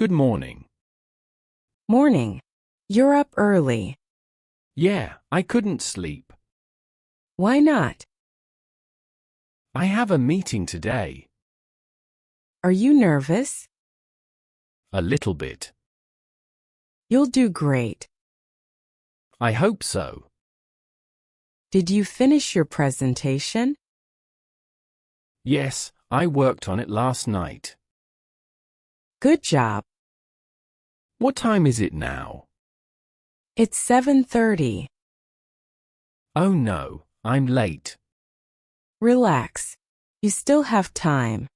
Good morning. Morning. You're up early. Yeah, I couldn't sleep. Why not? I have a meeting today. Are you nervous? A little bit. You'll do great. I hope so. Did you finish your presentation? Yes, I worked on it last night. Good job. What time is it now? It's 7:30. Oh no, I'm late. Relax. You still have time.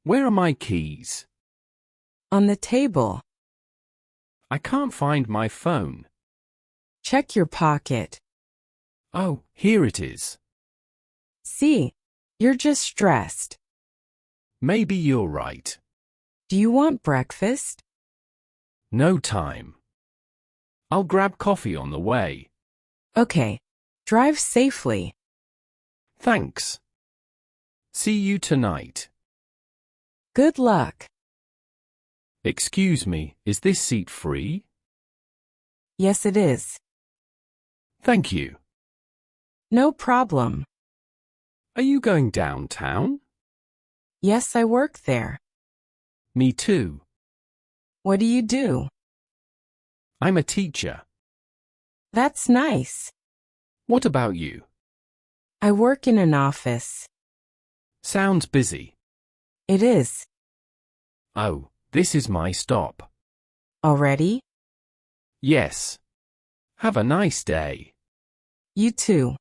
Where are my keys? On the table. I can't find my phone. Check your pocket. Oh, here it is. See, you're just stressed. Maybe you're right. Do you want breakfast? No time. I'll grab coffee on the way. Okay. Drive safely. Thanks. See you tonight. Good luck. Excuse me, is this seat free? Yes, it is. Thank you. No problem. Are you going downtown? Yes, I work there. Me too. What do you do? I'm a teacher. That's nice. What about you? I work in an office. Sounds busy. It is. Oh, this is my stop. Already? Yes. Have a nice day. You too.